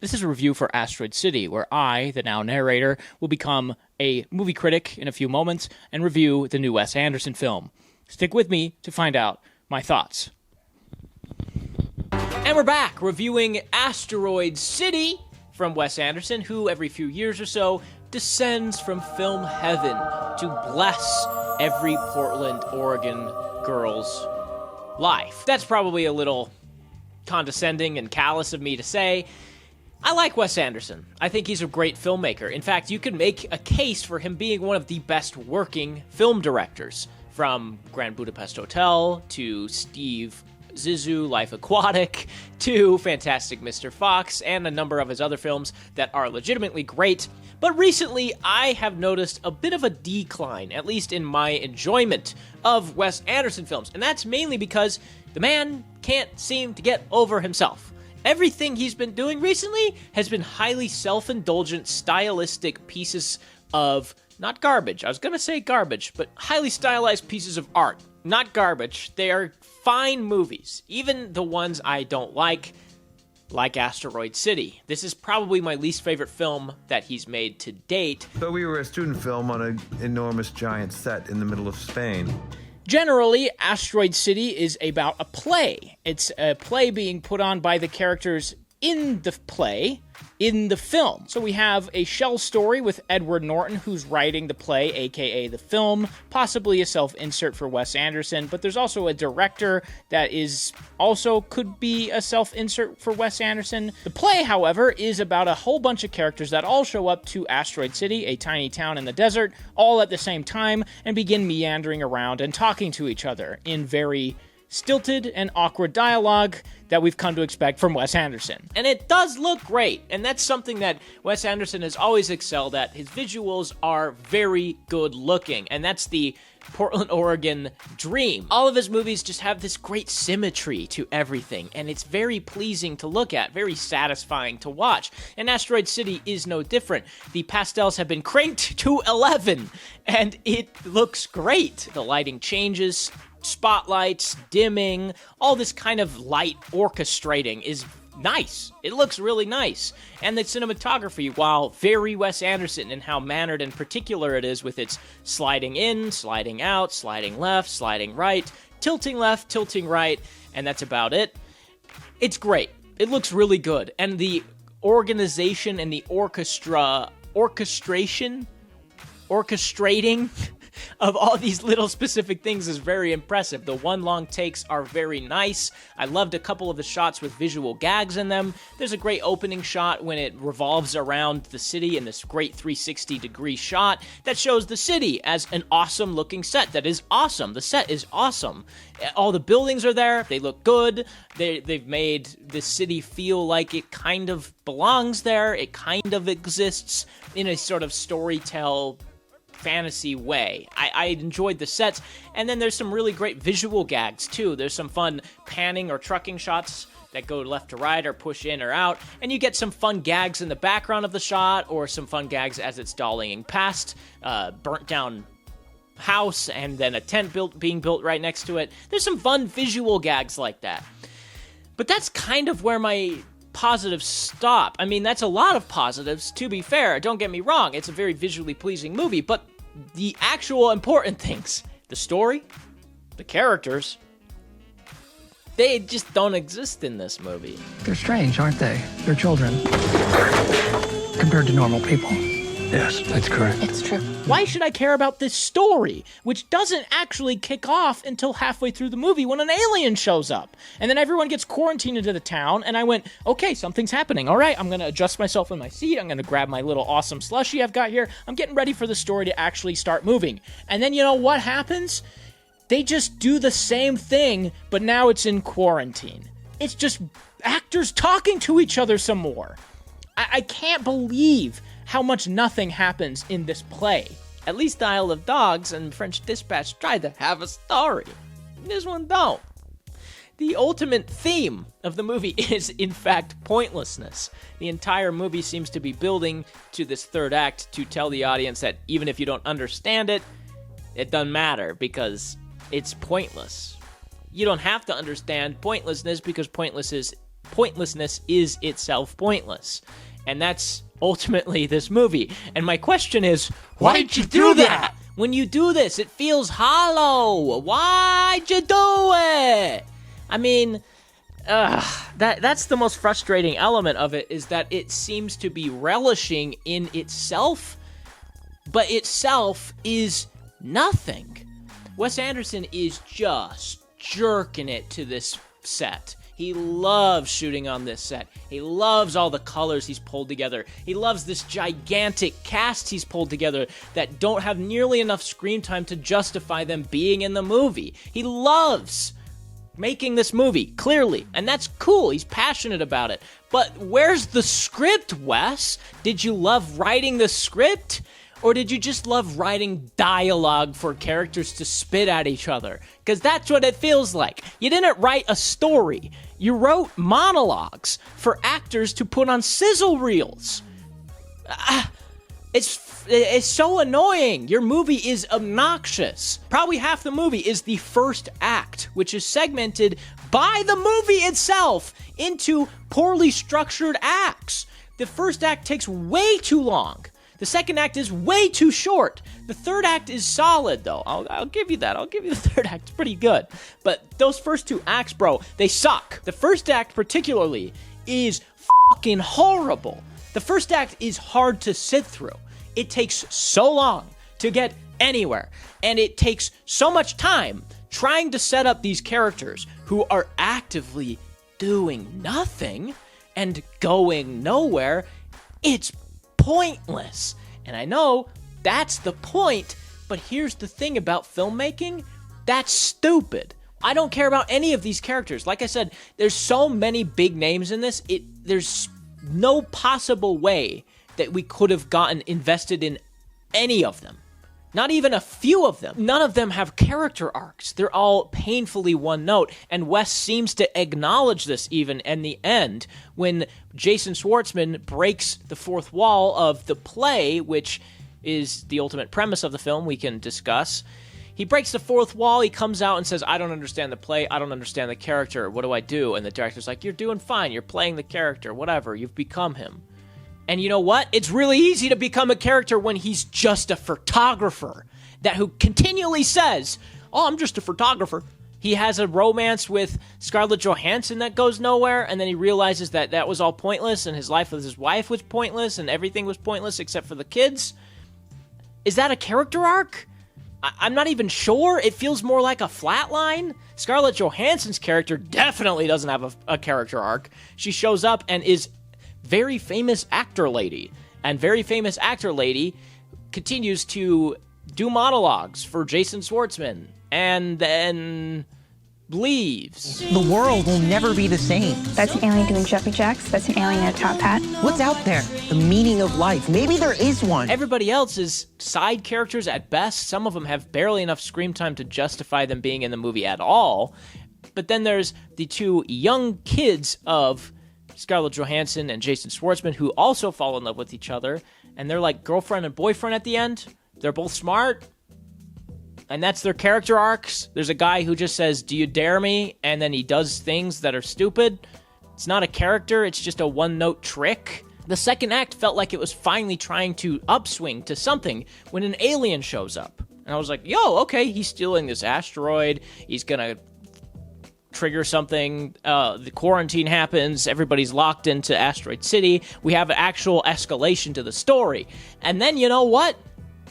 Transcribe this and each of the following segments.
This is a review for Asteroid City, where I, the now narrator, will become a movie critic in a few moments and review the new Wes Anderson film. Stick with me to find out my thoughts. And we're back, reviewing Asteroid City from Wes Anderson, who every few years or so descends from film heaven to bless every Portland, Oregon girl's life. That's probably a little condescending and callous of me to say. I like Wes Anderson. I think he's a great filmmaker. In fact, you could make a case for him being one of the best working film directors, from Grand Budapest Hotel to Steve Zissou, Life Aquatic, to Fantastic Mr. Fox, and a number of his other films that are legitimately great. But recently, I have noticed a bit of a decline, at least in my enjoyment of Wes Anderson films, and that's mainly because the man can't seem to get over himself. Everything he's been doing recently has been highly self-indulgent, stylistic pieces of, not garbage, I was gonna say garbage, but highly stylized pieces of art. Not garbage, they are fine movies, even the ones I don't like Asteroid City. This is probably my least favorite film that he's made to date. So we were a student film on an enormous giant set in the middle of Spain. Generally, Asteroid City is about a play. It's a play being put on by the characters in the play, in the film. So we have a shell story with Edward Norton, who's writing the play, aka the film, possibly a self-insert for Wes Anderson, but there's also a director that is also could be a self-insert for Wes Anderson. The play, however, is about a whole bunch of characters that all show up to Asteroid City, a tiny town in the desert, all at the same time, and begin meandering around and talking to each other in very stilted and awkward dialogue that we've come to expect from Wes Anderson. And it does look great, and that's something that Wes Anderson has always excelled at. His visuals are very good looking, and that's the Portland, Oregon dream. All of his movies just have this great symmetry to everything, and it's very pleasing to look at, very satisfying to watch. And Asteroid City is no different. The pastels have been cranked to 11, and it looks great. The lighting changes, spotlights, dimming, all this kind of light orchestrating is nice. It looks really nice. And the cinematography, while very Wes Anderson in how mannered and particular it is with its sliding in, sliding out, sliding left, sliding right, tilting left, tilting right, and that's about it. It's great. It looks really good. And the organization and the orchestrating of all these little specific things is very impressive. The one long takes are very nice. I loved a couple of the shots with visual gags in them. There's a great opening shot when it revolves around the city in this great 360-degree shot that shows the city as an awesome looking set. That is awesome. The set is awesome. All the buildings are there. They look good. They've made the city feel like it kind of belongs there. It kind of exists in a sort of storytell fantasy way. I enjoyed the sets, and then there's some really great visual gags too. There's some fun panning or trucking shots that go left to right or push in or out, and you get some fun gags in the background of the shot, or some fun gags as it's dollying past burnt down house and then a tent being built right next to it. There's some fun visual gags like that. But that's kind of where my positives stop. I mean, that's a lot of positives, to be fair. Don't get me wrong. It's a very visually pleasing movie, but the actual important things, the story, the characters, they just don't exist in this movie. They're strange, aren't they? They're children compared to normal people. Yes, that's correct. It's true. Why should I care about this story, which doesn't actually kick off until halfway through the movie when an alien shows up? And then everyone gets quarantined into the town, and I went, okay, something's happening. All right, I'm going to adjust myself in my seat. I'm going to grab my little awesome slushie I've got here. I'm getting ready for the story to actually start moving. And then you know what happens? They just do the same thing, but now it's in quarantine. It's just actors talking to each other some more. I can't believe how much nothing happens in this play. At least Isle of Dogs and French Dispatch tried to have a story. This one don't. The ultimate theme of the movie is, in fact, pointlessness. The entire movie seems to be building to this third act to tell the audience that even if you don't understand it, it doesn't matter because it's pointless. You don't have to understand pointlessness because pointlessness pointlessness is itself pointless. And that's ultimately this movie. And my question is, why'd you do that? When you do this, it feels hollow. Why'd you do it? I mean, that's the most frustrating element of it, is that it seems to be relishing in itself, but itself is nothing. Wes Anderson is just jerking it to this set. He loves shooting on this set. He loves all the colors he's pulled together. He loves this gigantic cast he's pulled together that don't have nearly enough screen time to justify them being in the movie. He loves making this movie, clearly, and that's cool. He's passionate about it. But where's the script, Wes? Did you love writing the script? Or did you just love writing dialogue for characters to spit at each other? Because that's what it feels like. You didn't write a story. You wrote monologues for actors to put on sizzle reels. It's so annoying. Your movie is obnoxious. Probably half the movie is the first act, which is segmented by the movie itself into poorly structured acts. The first act takes way too long. The second act is way too short. The third act is solid, though. I'll give you that. I'll give you the third act. It's pretty good. But those first two acts, bro, they suck. The first act, particularly, is fucking horrible. The first act is hard to sit through. It takes so long to get anywhere. And it takes so much time trying to set up these characters who are actively doing nothing and going nowhere. It's pointless. And I know that's the point, but here's the thing about filmmaking, that's stupid. I don't care about any of these characters. Like I said, there's so many big names in this, there's no possible way that we could have gotten invested in any of them. Not even a few of them. None of them have character arcs. They're all painfully one note, and Wes seems to acknowledge this even in the end when Jason Schwartzman breaks the fourth wall of the play, which is the ultimate premise of the film we can discuss. He breaks the fourth wall, he comes out and says, I don't understand the play, I don't understand the character, what do I do? And the director's like, you're doing fine, you're playing the character, whatever, you've become him. And you know what? It's really easy to become a character when he's just a photographer who continually says, oh, I'm just a photographer. He has a romance with Scarlett Johansson that goes nowhere, and then he realizes that was all pointless, and his life with his wife was pointless, and everything was pointless except for the kids. Is that a character arc? I'm not even sure. It feels more like a flatline. Scarlett Johansson's character definitely doesn't have a character arc. She shows up and is very famous actor lady, and very famous actor lady continues to do monologues for Jason Schwartzman and then leaves. The world will never be the same. That's an alien doing jumping jacks. That's an alien in a top hat. What's out there? The meaning of life. Maybe there is one. Everybody else is side characters at best. Some of them have barely enough screen time to justify them being in the movie at all. But then there's the two young kids of Scarlett Johansson and Jason Schwartzman, who also fall in love with each other, and they're like girlfriend and boyfriend at the end. They're both smart, and that's their character arcs. There's a guy who just says, do you dare me? And then he does things that are stupid. It's not a character, it's just a one-note trick. The second act felt like it was finally trying to upswing to something when an alien shows up. And I was like, yo, okay, he's stealing this asteroid, he's gonna trigger something, the quarantine happens, everybody's locked into Asteroid City, we have an actual escalation to the story. And then, you know what?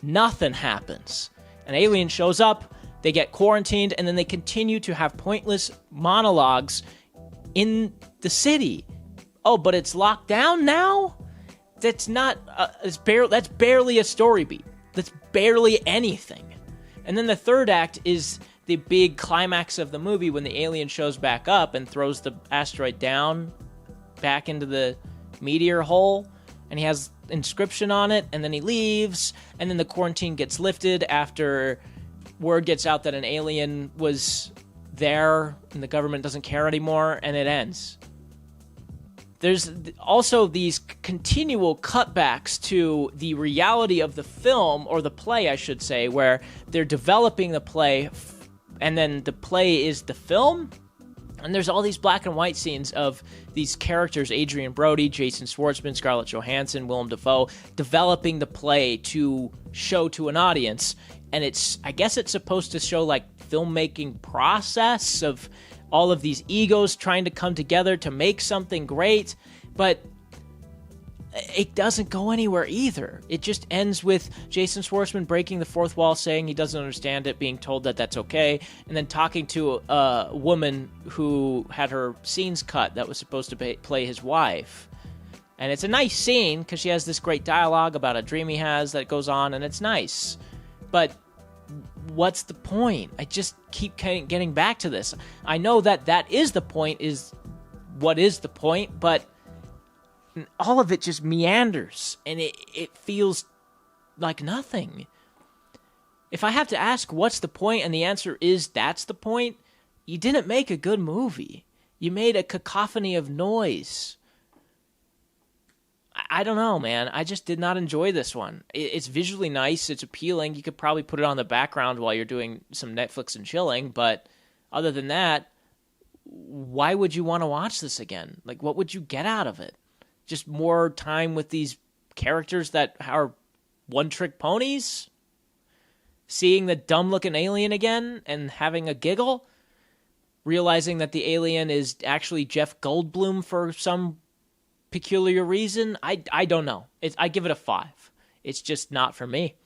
Nothing happens. An alien shows up, they get quarantined, and then they continue to have pointless monologues in the city. Oh, but it's locked down now? That's not, that's barely a story beat. That's barely anything. And then the third act is the big climax of the movie when the alien shows back up and throws the asteroid down back into the meteor hole, and he has inscription on it, and then he leaves, and then the quarantine gets lifted after word gets out that an alien was there and the government doesn't care anymore, and it ends. There's also these continual cutbacks to the reality of the film, or the play, I should say, where they're developing the play and then the play is the film. And there's all these black and white scenes of these characters, Adrian Brody, Jason Schwartzman, Scarlett Johansson, Willem Dafoe, developing the play to show to an audience. And I guess it's supposed to show like filmmaking process of all of these egos trying to come together to make something great. But it doesn't go anywhere either. It just ends with Jason Schwartzman breaking the fourth wall, saying he doesn't understand it, being told that that's okay, and then talking to a woman who had her scenes cut that was supposed to play his wife. And it's a nice scene because she has this great dialogue about a dream he has that goes on, and it's nice. But what's the point? I just keep getting back to this. I know that is the point, is what is the point, but all of it just meanders, and it feels like nothing. If I have to ask what's the point, and the answer is that's the point, you didn't make a good movie. You made a cacophony of noise. I don't know, man. I just did not enjoy this one. It's visually nice. It's appealing. You could probably put it on the background while you're doing some Netflix and chilling, but other than that, why would you want to watch this again? Like, what would you get out of it? Just more time with these characters that are one-trick ponies? Seeing the dumb-looking alien again and having a giggle? Realizing that the alien is actually Jeff Goldblum for some peculiar reason? I don't know. I give it a 5. It's just not for me.